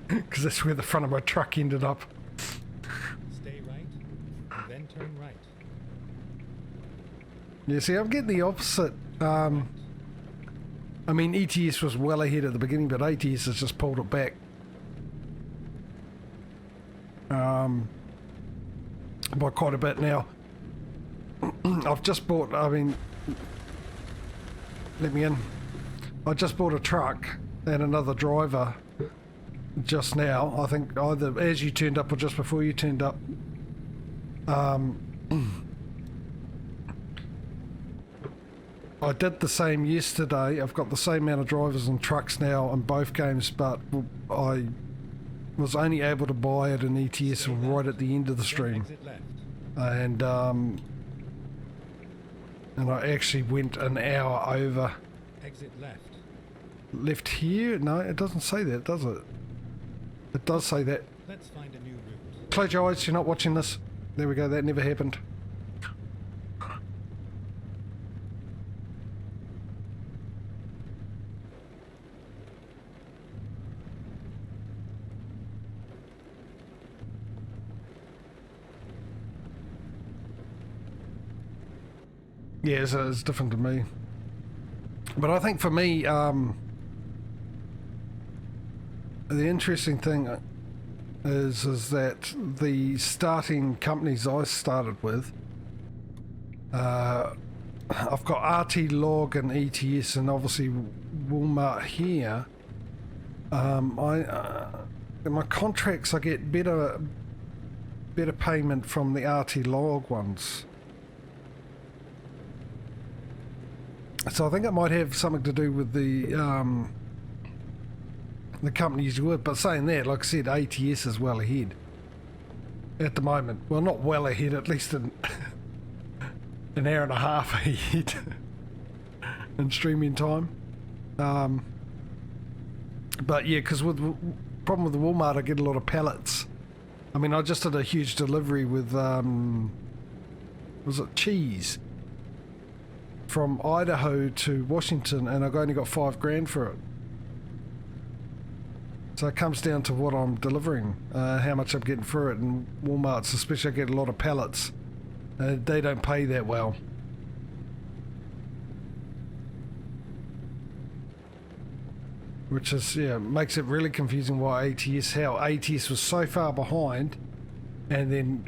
because that's where the front of my truck ended up. Stay right, and then turn right. Yeah, see, I'm getting the opposite. I mean, ETS was well ahead at the beginning, but ATS has just pulled it back. By quite a bit now. I've just bought, I mean, let me in. I just bought a truck and another driver just now. I think either as you turned up or just before you turned up. I did the same yesterday. I've got the same amount of drivers and trucks now in both games, but I was only able to buy it in ETS right at the end of the stream. And I actually went an hour over. Exit left. Left here? No, it doesn't say that, does it? It does say that. Let's find a new route. Close your eyes, you're not watching this. There we go, that never happened. Yeah, so it's different to me. But I think for me, the interesting thing is that the starting companies I started with, I've got RT Log and ETS, and obviously Walmart here. In my contracts, I get better payment from the RT Log ones. So I think it might have something to do with the companies you with, but saying that, like I said, ATS is well ahead at the moment. Well, not well ahead, at least an hour and a half ahead in streaming time. But yeah, because with problem with the Walmart, I get a lot of pallets. I mean, I just did a huge delivery with was it cheese? From Idaho to Washington, and I've only got $5,000 for it. So it comes down to what I'm delivering, how much I'm getting for it. And Walmart's, especially, I get a lot of pallets. They don't pay that well. Which is, yeah, makes it really confusing why how ATS was so far behind and then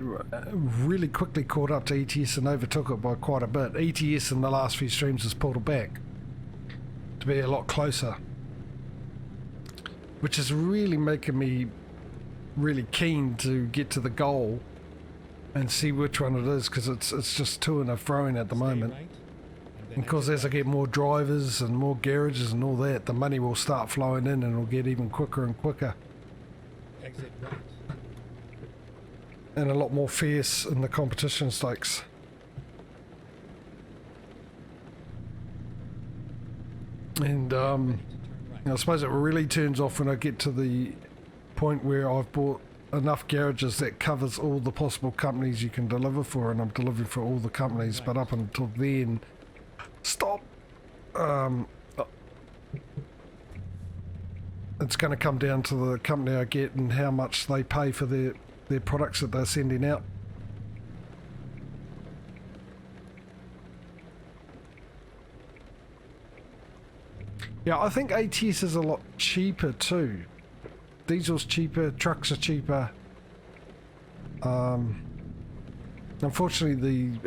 really quickly caught up to ETS and overtook it by quite a bit. ETS in the last few streams has pulled it back to be a lot closer, which is really making me really keen to get to the goal and see which one it is, because it's just to and fro at the moment. And of course, as I get more drivers and more garages and all that, the money will start flowing in and it'll get even quicker and quicker. Exit right. And a lot more fierce in the competition stakes. And I suppose it really turns off when I get to the point where I've bought enough garages that covers all the possible companies you can deliver for, and I'm delivering for all the companies, but up until then, stop. It's going to come down to the company I get and how much they pay for their products that they're sending out. Yeah, I think ATS is a lot cheaper too. Diesel's cheaper, trucks are cheaper. Unfortunately, the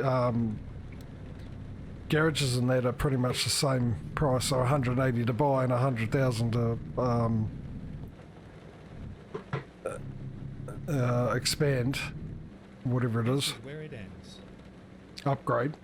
garages and that are pretty much the same price, so 180 to buy and 100,000 to expand, whatever it is. Where it ends. Upgrade.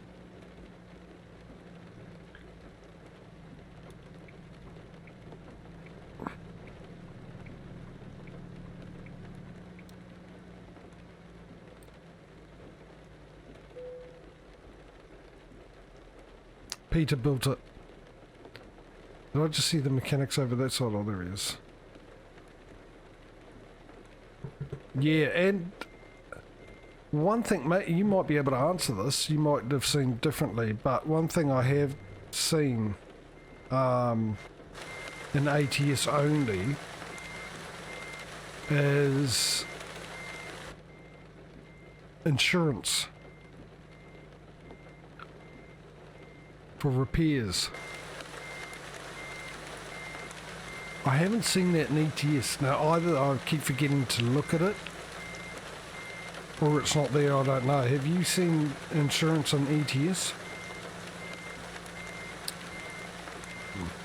Peter built it. Did I just see the mechanics over that side? Oh, there he is. Yeah, and one thing, mate, you might be able to answer this, you might have seen differently, but one thing I have seen in ATS only is insurance for repairs. I haven't seen that in ETS. Now either I keep forgetting to look at it or it's not there, I don't know. Have you seen insurance on ETS?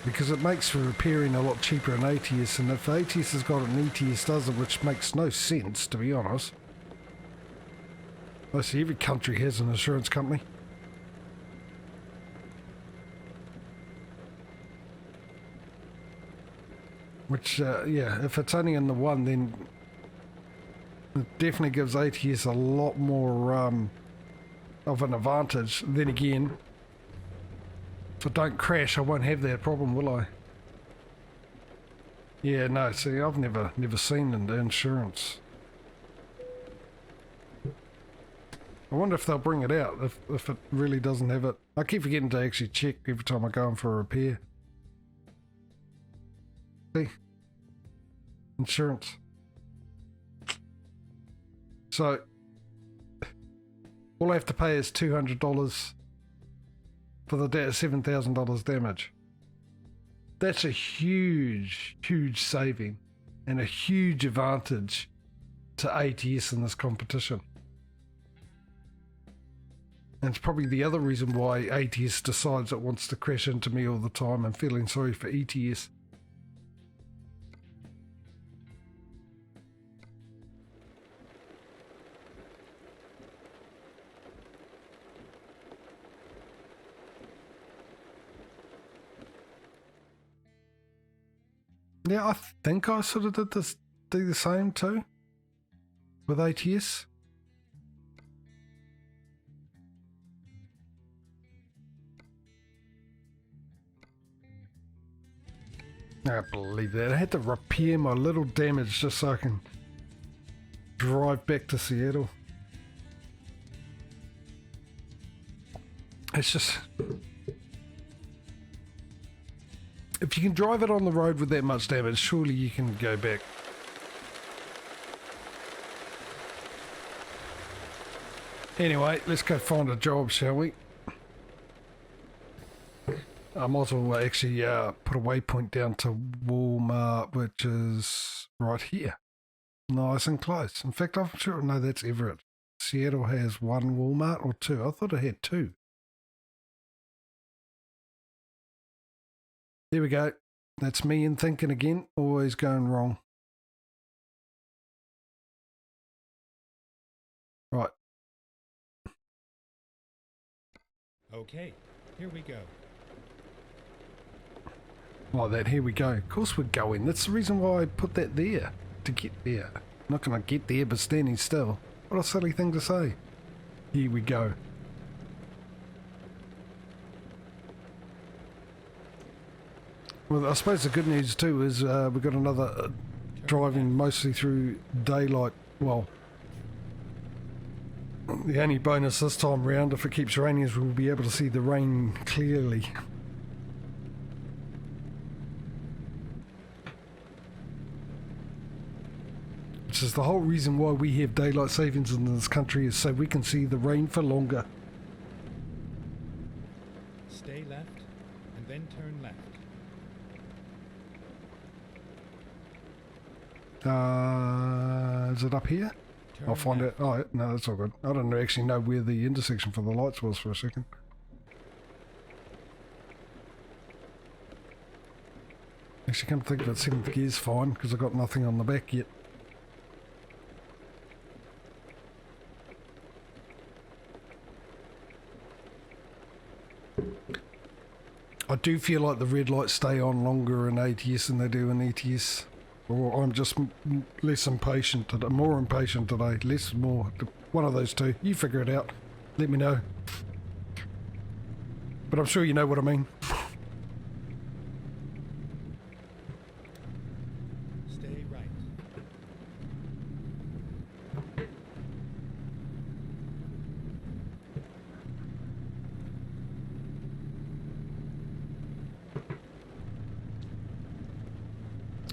Because it makes for repairing a lot cheaper in ATS, and if ATS has got it and ETS doesn't, which makes no sense to be honest. I see every country has an insurance company. Which, yeah, if it's only in the one, then it definitely gives ATS a lot more of an advantage. Then again, if I don't crash, I won't have that problem, will I? Yeah, no, see, I've never seen the insurance. I wonder if they'll bring it out, if it really doesn't have it. I keep forgetting to actually check every time I go in for a repair. See? Insurance. So, all I have to pay is $200 for the $7,000 damage. That's a huge, huge saving and a huge advantage to ATS in this competition. And it's probably the other reason why ATS decides it wants to crash into me all the time. I'm feeling sorry for ETS. Yeah, I think I sort of do the same too with ATS. I can't believe that. I had to repair my little damage just so I can drive back to Seattle. It's just... if you can drive it on the road with that much damage, surely you can go back. Anyway, let's go find a job, shall we? I might as well actually put a waypoint down to Walmart, which is right here. Nice and close. In fact, I'm sure, no, that's Everett. Seattle has one Walmart or two. I thought it had two. There we go. That's me in thinking again. Always going wrong. Right. Okay, here we go. Like that, here we go. Of course we're going. That's the reason why I put that there. To get there. I'm not going to get there but standing still. What a silly thing to say. Here we go. Well, I suppose the good news too is we've got another driving mostly through daylight. Well, the only bonus this time round, if it keeps raining, is we'll be able to see the rain clearly. Which is the whole reason why we have daylight savings in this country, is so we can see the rain for longer. Stay left and then turn left. Is it up here? I'll find out. Oh, no, that's all good. I don't actually know where the intersection for the lights was for a second. Actually, come to think of it, 7th gear's fine, because I've got nothing on the back yet. I do feel like the red lights stay on longer in ATS than they do in ETS. Or I'm just less impatient today, more impatient today, less, more, one of those two. You figure it out. Let me know. But I'm sure you know what I mean. Stay right.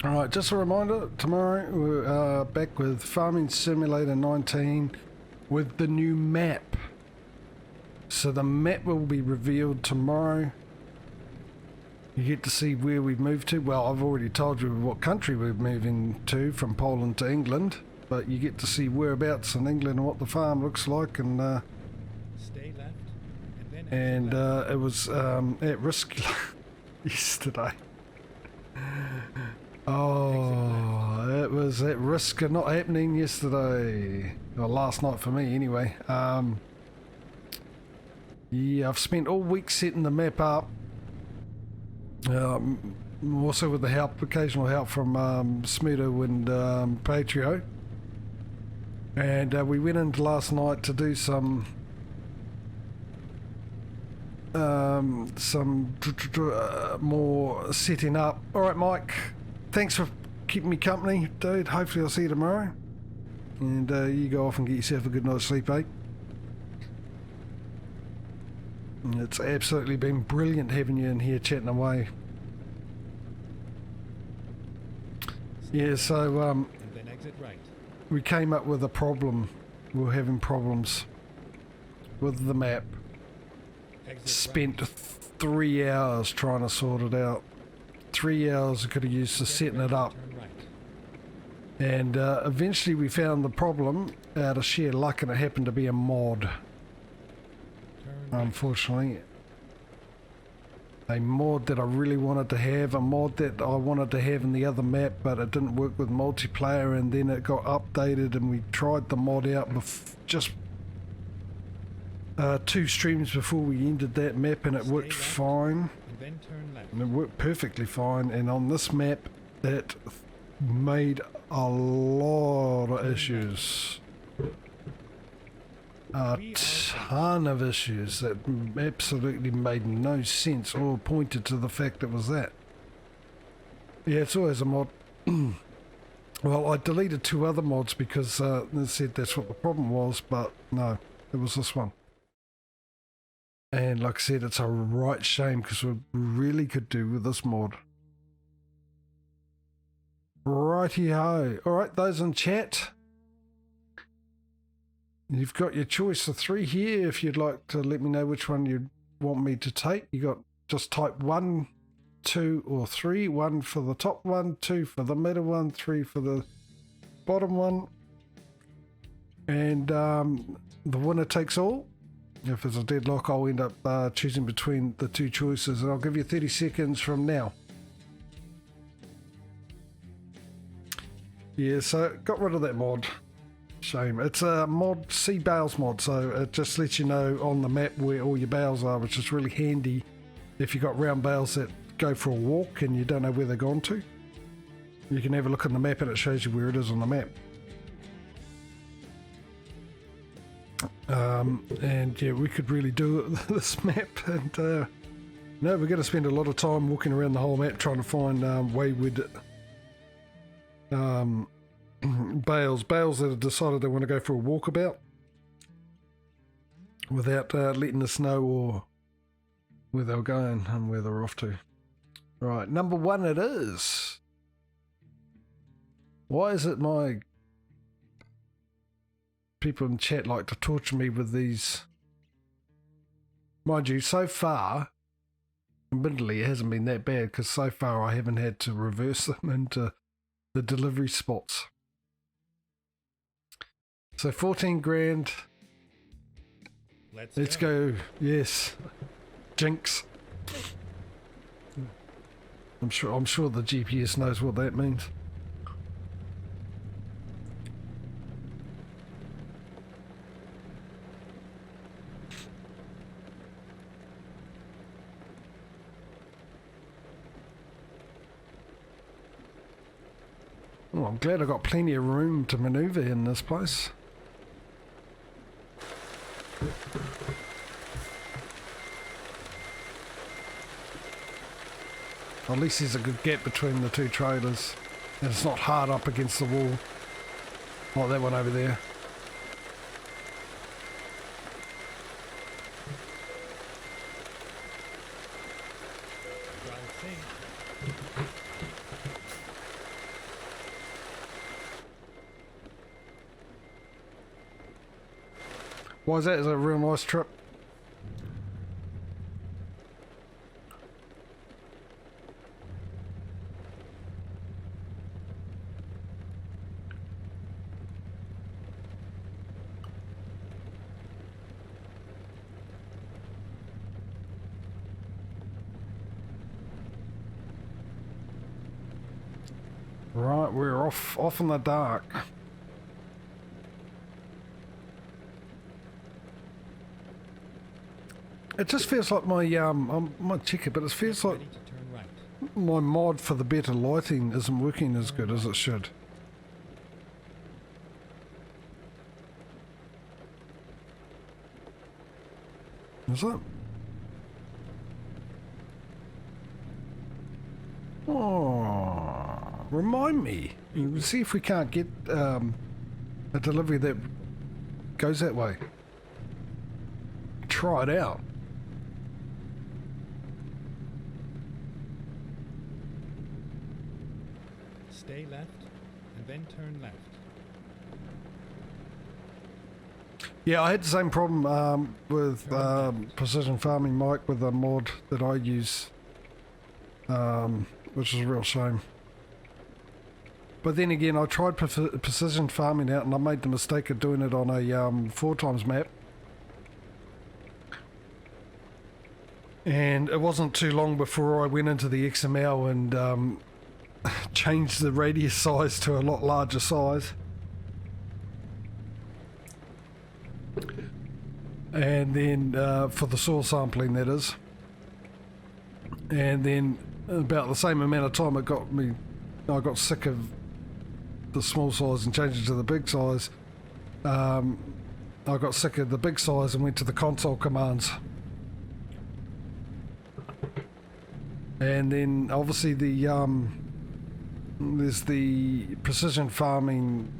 Alright, Right, just a reminder, tomorrow we're back with Farming Simulator 19 with the new map. So the map will be revealed tomorrow. You get to see where we've moved to. Well, I've already told you what country we're moving to, from Poland to England. But you get to see whereabouts in England and what the farm looks like. And Stay left, and then it was at risk yesterday. Oh, it was at risk of not happening yesterday. Well, last night for me anyway. Yeah, I've spent all week setting the map up. Also with the help, occasional help from Smudo and Patrio. And we went in last night to do some more setting up. All right, Mike. Thanks for keeping me company, dude. Hopefully I'll see you tomorrow. And you go off and get yourself a good night's sleep, eh? It's absolutely been brilliant having you in here chatting away. Yeah, so and then exit right. we came up with a problem. We were having problems with the map. Exit Spent right. 3 hours trying to sort it out. 3 hours I could have used for setting it up. Turn right. And eventually we found the problem out of sheer luck, and it happened to be a mod. Turn right. Unfortunately, a mod that I really wanted to have, a mod that I wanted to have in the other map, but it didn't work with multiplayer, and then it got updated and we tried the mod out just 2 streams before we ended that map, and it worked fine, And then turn left. and it worked perfectly fine. And on this map it made a lot of issues. A ton of issues that absolutely made no sense or pointed to the fact it was that. Yeah, it's always a mod. Well, I deleted 2 other mods because they said that's what the problem was, but no, it was this one. And like I said, it's a right shame because we really could do with this mod. Righty-ho. Alright, those in chat, you've got your choice of 3 here. If you'd like to let me know which one you'd want me to take, you got just type 1, 2 or 3. 1 for the top one, 2 for the middle one, 3 for the bottom one. And the winner takes all. If it's a deadlock, I'll end up choosing between the 2 choices, and I'll give you 30 seconds from now. Yeah, so got rid of that mod. Shame. It's a mod, C bales mod, so it just lets you know on the map where all your bales are, which is really handy if you've got round bales that go for a walk and you don't know where they're gone to. You can have a look on the map and it shows you where it is on the map. And yeah, we could really do it with this map, and no, we're going to spend a lot of time walking around the whole map trying to find wayward bales that have decided they want to go for a walkabout without letting us know or where they're going and where they're off to. Right, number 1 it is. Why is it my people in chat like to torture me with these? Mind you, so far, admittedly, it hasn't been that bad because so far I haven't had to reverse them into the delivery spots. So 14 grand. Let's go. Yes. Jinx. I'm sure the GPS knows what that means. Oh, I'm glad I got plenty of room to maneuver in this place. At least there's a good gap between the 2 trailers, and it's not hard up against the wall like that one over there. Drive safe. Why is that? Is that a real nice trip? Right, we're off in the dark. It just feels like my I might check it, but it feels like Ready to turn right. my mod for the better lighting isn't working as good as it should. Is it? Oh, remind me. See if we can't get a delivery that goes that way. Try it out. Stay left and then turn left. Yeah, I had the same problem with Precision Farming Mike with the mod that I use, which is a real shame. But then again, I tried Precision Farming out and I made the mistake of doing it on a 4x map. And it wasn't too long before I went into the XML and changed the radius size to a lot larger size. And then for the soil sampling, that is. And then about the same amount of time I got sick of the small size and changed it to the big size. I got sick of the big size and went to the console commands. And then obviously there's the precision farming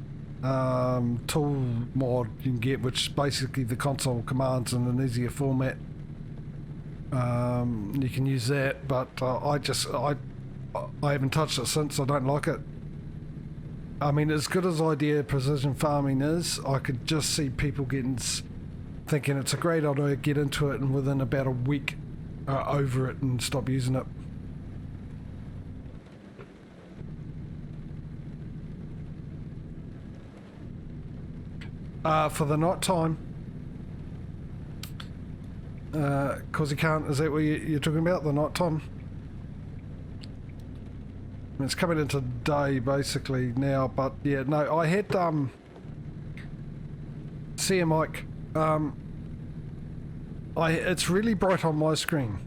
tool mod you can get, which is basically the console commands in an easier format. You can use that, but I haven't touched it since. I don't like it. I mean, as good as idea precision farming is, I could just see people thinking it's a great idea, get into it, and within about a week over it and stop using it. For the night time, cause you can't. Is that what you're talking about? The night time? It's coming into day basically now, but yeah, no, I had see Mike. It's really bright on my screen.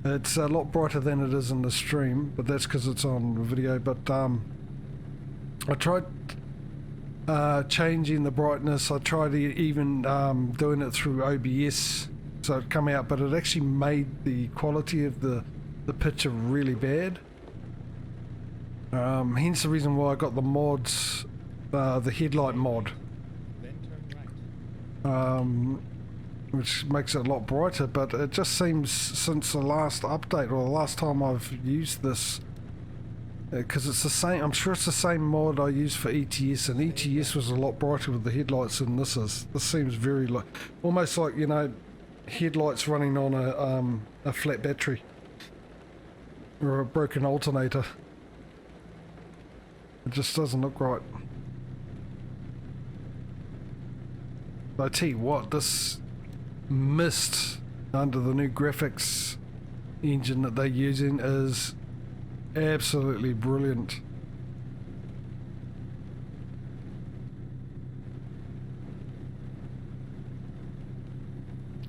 It's a lot brighter than it is in the stream, but that's because it's on video. But I tried changing the brightness. I tried even doing it through OBS, so it come out, but it actually made the quality of the picture really bad. Hence the reason why I got the mods, the headlight mod, Then turn right. which makes it a lot brighter. But it just seems since the last update or the last time I've used this, because it's the same, I'm sure it's the same mod I used for ETS, and ETS was a lot brighter with the headlights than this is. This seems very almost like, you know, headlights running on a flat battery or a broken alternator. It just doesn't look right. But I tell you what, this mist under the new graphics engine that they're using is absolutely brilliant.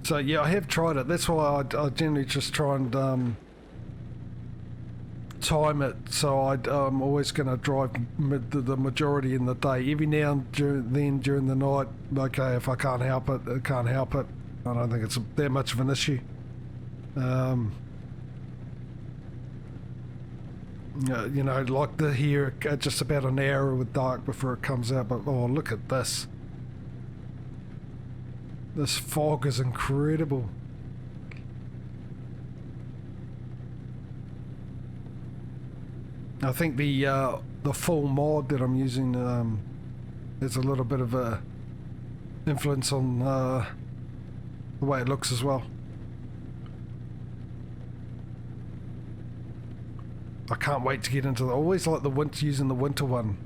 So yeah, I have tried it. That's why I generally just try and time it, so I'm always going to drive the majority in the day. Every now and then during the night, okay, if I can't help it, I can't help it. I don't think it's that much of an issue. You know, like here, just about an hour with dark before it comes out. But oh, look at this. This fog is incredible. I think the full mod that I'm using is a little bit of a influence on the way it looks as well. I can't wait to get into the, I always like the winter, using the winter one.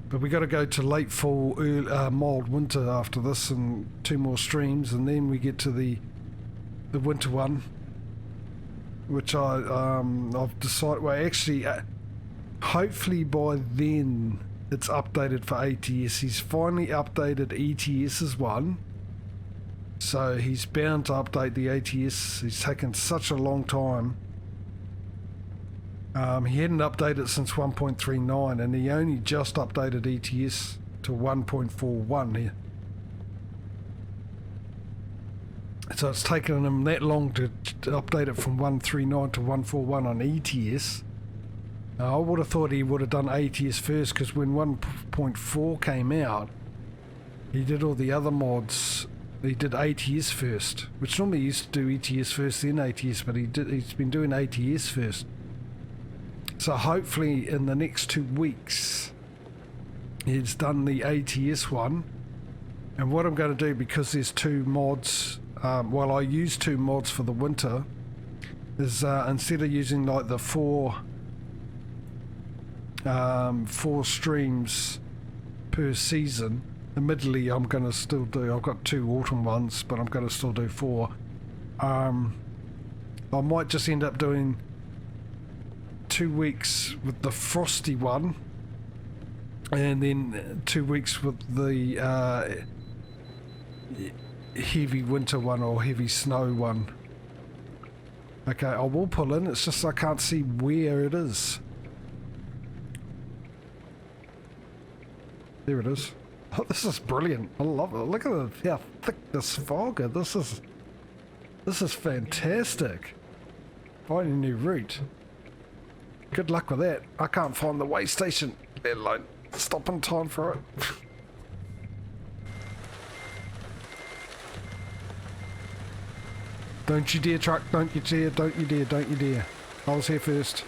But we got to go to late fall, early, mild winter after this, and 2 more streams, and then we get to the winter one, which I've decided. Well, actually, hopefully by then it's updated for ATS. He's finally updated ETS's one, so he's bound to update the ATS. He's taken such a long time. He hadn't updated since 1.39, and he only just updated ETS to 1.41 here. So it's taken him that long to update it from 1.39 to 1.41 on ETS. I would have thought he would have done ATS first, because when 1.4 came out, he did all the other mods. He did ATS first, which normally he used to do ETS first, then ATS, but he's been doing ATS first. So hopefully in the next 2 weeks he's done the ATS one. And what I'm going to do, because there's 2 mods, well, I use 2 mods for the winter, is instead of using like the 4 streams per season, admittedly I'm going to still do, I've got 2 autumn ones, but I'm going to still do 4. I might just end up doing 2 weeks with the frosty one, and then 2 weeks with the heavy winter one or heavy snow one. Okay, I will pull in, it's just I can't see where it is. There it is. Oh, this is brilliant. I love it. Look at how thick this fog is. This is fantastic. Find a new route. Good luck with that. I can't find the way station, let alone stop in time for it. Don't you dare, truck. Don't you dare, don't you dare, don't you dare. I was here first.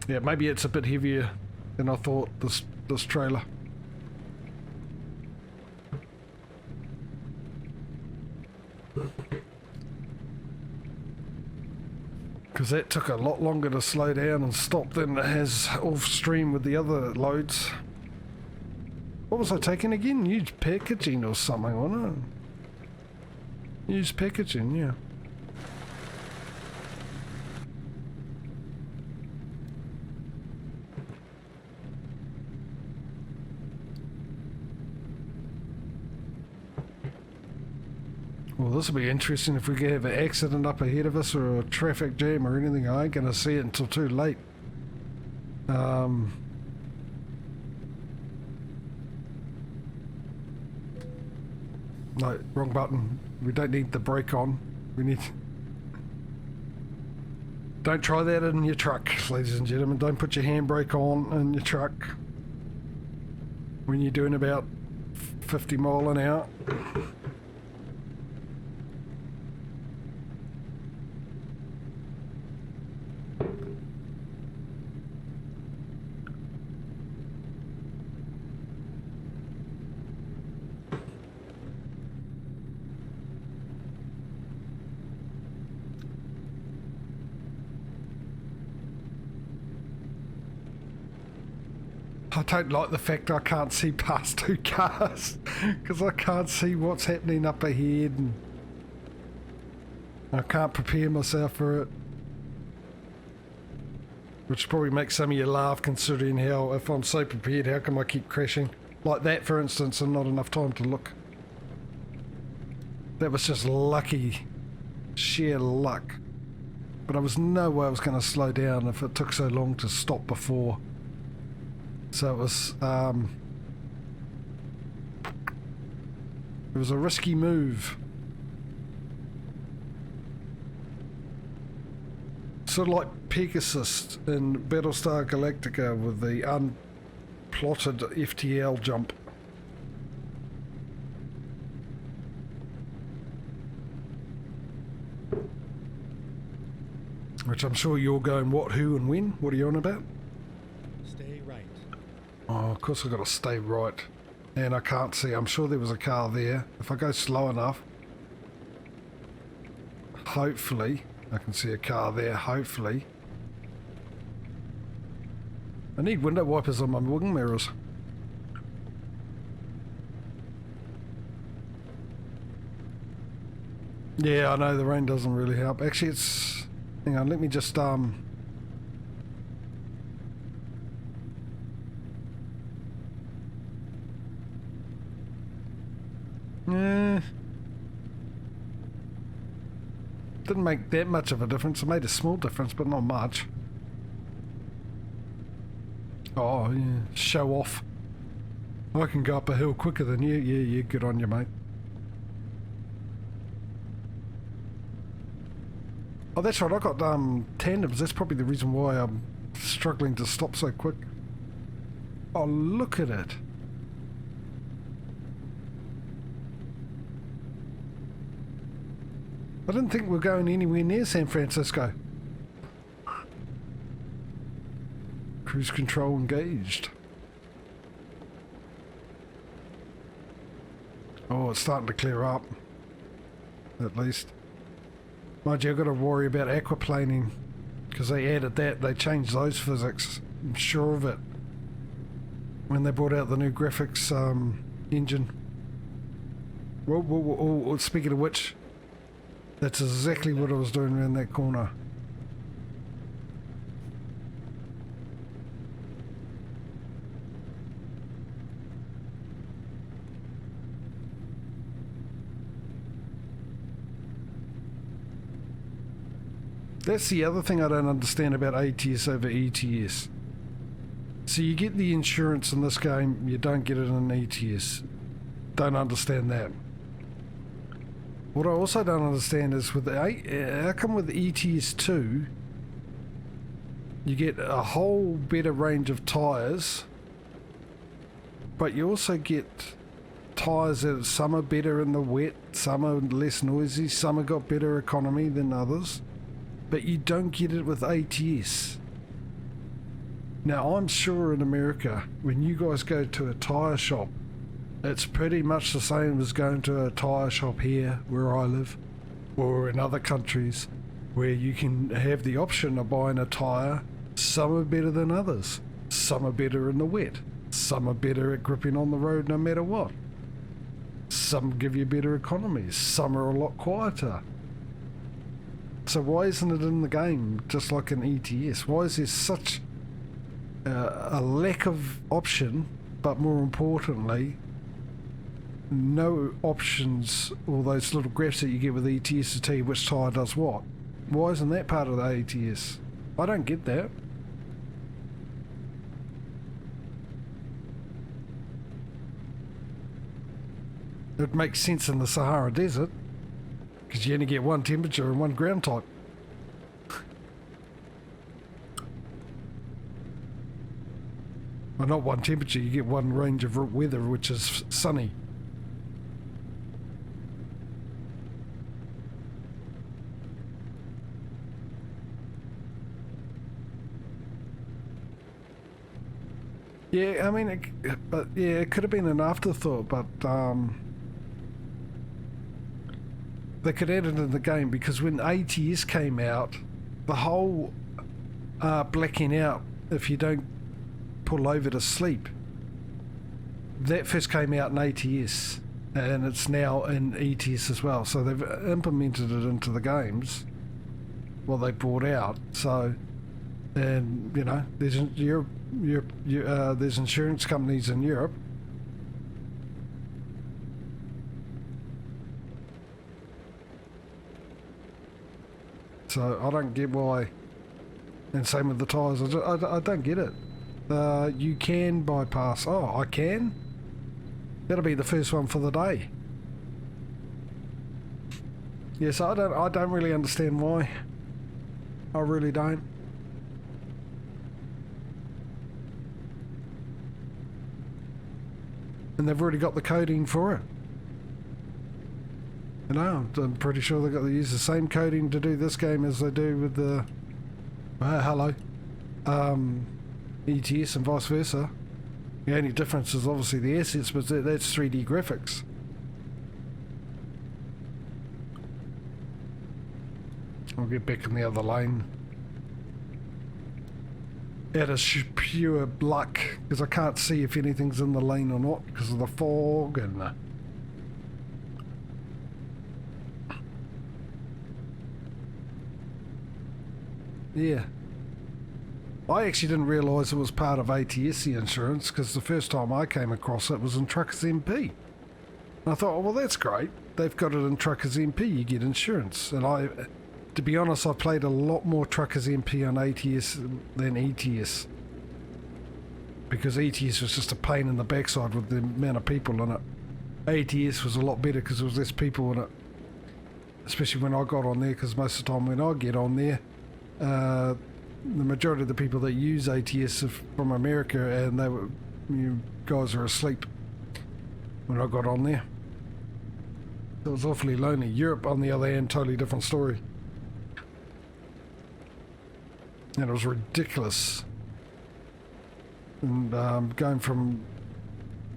Yeah, maybe it's a bit heavier than I thought, this trailer. Because that took a lot longer to slow down and stop than it has off stream with the other loads. What was I taking again? Used packaging or something, wasn't it? Used packaging, yeah. Well, this will be interesting if we have an accident up ahead of us or a traffic jam or anything. I ain't going to see it until too late. No, wrong button. We don't need the brake on. We need... Don't try that in your truck, ladies and gentlemen. Don't put your handbrake on in your truck when you're doing about 50 mile an hour. I don't like the fact I can't see past 2 cars because I can't see what's happening up ahead and I can't prepare myself for it, which probably makes some of you laugh considering how, if I'm so prepared, how come I keep crashing like that, for instance, and not enough time to look. That was just lucky, sheer luck, but there was no way I was going to slow down if it took so long to stop before. So it was a risky move. Sort of like Pegasus in Battlestar Galactica with the unplotted FTL jump. Which I'm sure you're going what, who and when? What are you on about? Stay right. Oh, of course I've got to stay right. And I can't see. I'm sure there was a car there. If I go slow enough, hopefully, I can see a car there, hopefully. I need window wipers on my wing mirrors. Yeah, I know the rain doesn't really help. Actually, it's... Hang on, let me just, didn't make that much of a difference. It made a small difference, but not much. Oh, yeah, show off. I can go up a hill quicker than you. Yeah, good on you, mate. Oh, that's right, I got tandems. That's probably the reason why I'm struggling to stop so quick. Oh, look at it. I didn't think we were going anywhere near San Francisco. Cruise control engaged. Oh, it's starting to clear up. At least. Mind you, I've got to worry about aquaplaning. Because they added that. They changed those physics. I'm sure of it. When they brought out the new graphics engine. Whoa, speaking of which, that's exactly what I was doing around that corner. That's the other thing I don't understand about ATS over ETS. So you get the insurance in this game, you don't get it in ETS. Don't understand that. What I also don't understand is with the how come with ETS 2 you get a whole better range of tyres, but you also get tyres that some are better in the wet, some are less noisy, some have got better economy than others, but you don't get it with ATS. Now I'm sure in America when you guys go to a tyre shop, it's pretty much the same as going to a tyre shop here where I live, or in other countries where you can have the option of buying a tyre. Some are better than others. Some are better in the wet. Some are better at gripping on the road no matter what. Some give you better economies. Some are a lot quieter. So why isn't it in the game just like an ETS? Why is there such a lack of option, but more importantly, no options, all those little graphs that you get with ETS to tell you which tyre does what? Why isn't that part of the ATS? I don't get that. It makes sense in the Sahara Desert, because you only get one temperature and one ground type. Well, not one temperature, you get one range of weather, which is sunny. Yeah, I mean, it could have been an afterthought, but they could add it in the game, because when ATS came out, the whole blacking out if you don't pull over to sleep, that first came out in ATS, and it's now in ETS as well. So they've implemented it into the games, what they brought out. So, and you know, there's insurance companies in Europe. So I don't get why, and same with the tyres, I don't get it. You can bypass, oh I can? That'll be the first one for the day. Yes, I don't really understand why. I really don't. And they've already got the coding for it. You know, I'm pretty sure they use the same coding to do this game as they do with the Hello. ETS and vice versa. The only difference is obviously the assets, but that's 3D graphics. I'll get back in the other lane. It is pure luck, because I can't see if anything's in the lane or not, because of the fog and yeah. I actually didn't realise it was part of ATS, the insurance, because the first time I came across it was in Truckers MP. And I thought, oh, well, that's great. They've got it in Truckers MP, you get insurance. And to be honest, I played a lot more Truckers MP on ATS than ETS. Because ETS was just a pain in the backside with the amount of people in it. ATS was a lot better because there was less people in it. Especially when I got on there, because most of the time when I get on there, the majority of the people that use ATS are from America, and you guys are asleep when I got on there. It was awfully lonely. Europe, on the other hand, totally different story. And it was ridiculous. And going from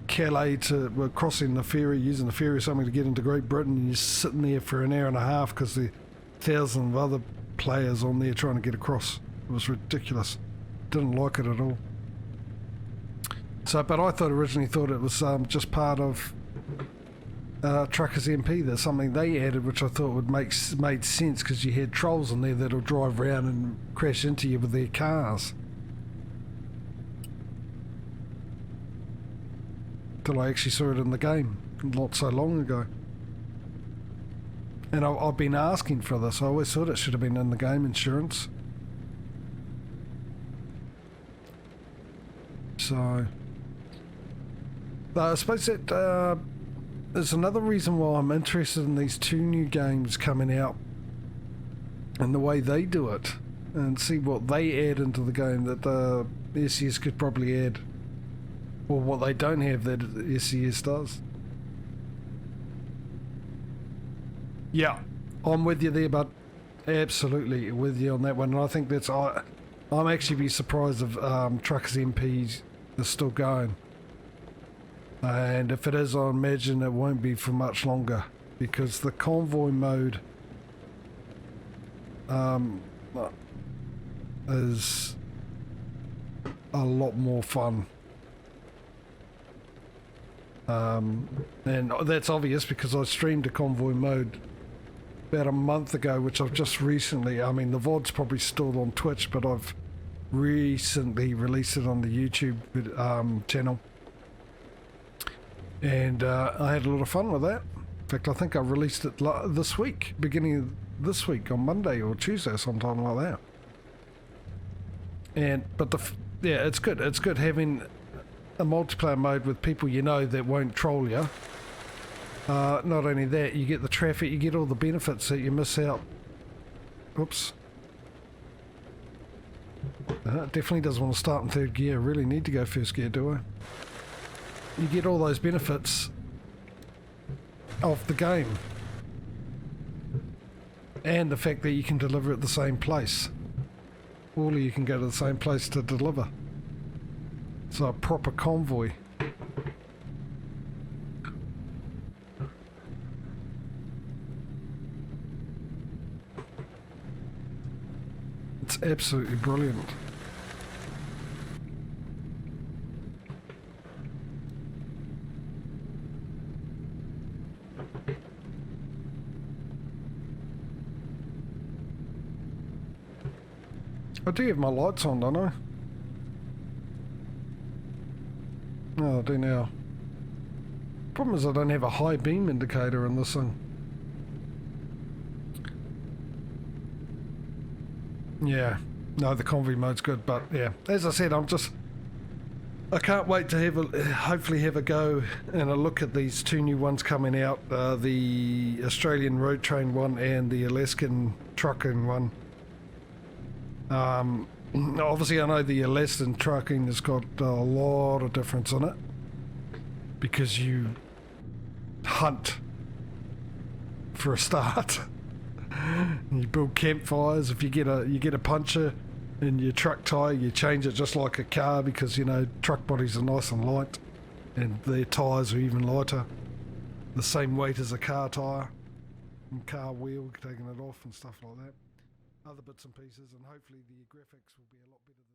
Calais to crossing the ferry, using the ferry or something to get into Great Britain, and you're sitting there for an hour and a half because the thousands of other players on there trying to get across. It was ridiculous. Didn't like it at all. So, but I originally thought it was just part of Truckers MP. There's something they added which I thought made sense, because you had trolls in there that'll drive around and crash into you with their cars. Till I actually saw it in the game not so long ago. And I've been asking for this. I always thought it should have been in the game, insurance. So, I suppose that there's another reason why I'm interested in these two new games coming out and the way they do it, and see what they add into the game that the SCS could probably add, or what they don't have that SCS does. Yeah, I'm with you there, but absolutely with you on that one. And I think that's I'm actually be surprised if Truckers MPs are still going. And if it is, I imagine it won't be for much longer, because the convoy mode is a lot more fun. And that's obvious because I streamed a convoy mode about a month ago, which I've just recently, I mean the VOD's probably still on Twitch, but I've recently released it on the YouTube channel. And I had a lot of fun with that. In fact, I think I released it this week, beginning of this week, on Monday or Tuesday or sometime like that. But yeah, it's good. It's good having a multiplayer mode with people you know that won't troll you. Not only that, you get the traffic, you get all the benefits that you miss out. Oops. Definitely doesn't want to start in third gear. I really need to go first gear, do I? You get all those benefits of the game. And the fact that you can deliver at the same place. All of you can go to the same place to deliver. So a proper convoy. It's absolutely brilliant. I do have my lights on, don't I? Oh, I do now. Problem is I don't have a high beam indicator in this thing. Yeah, no, the convoy mode's good, but yeah, as I said, I can't wait to hopefully have a go and a look at these two new ones coming out, the Australian road train one and the Alaskan trucking one. Obviously I know the Alaskan trucking has got a lot of difference in it, because you hunt for a start. You build campfires. If you get a puncher, And your truck tyre, you change it just like a car because, you know, truck bodies are nice and light and their tyres are even lighter. The same weight as a car tyre and car wheel, taking it off and stuff like that. Other bits and pieces, and hopefully the graphics will be a lot better than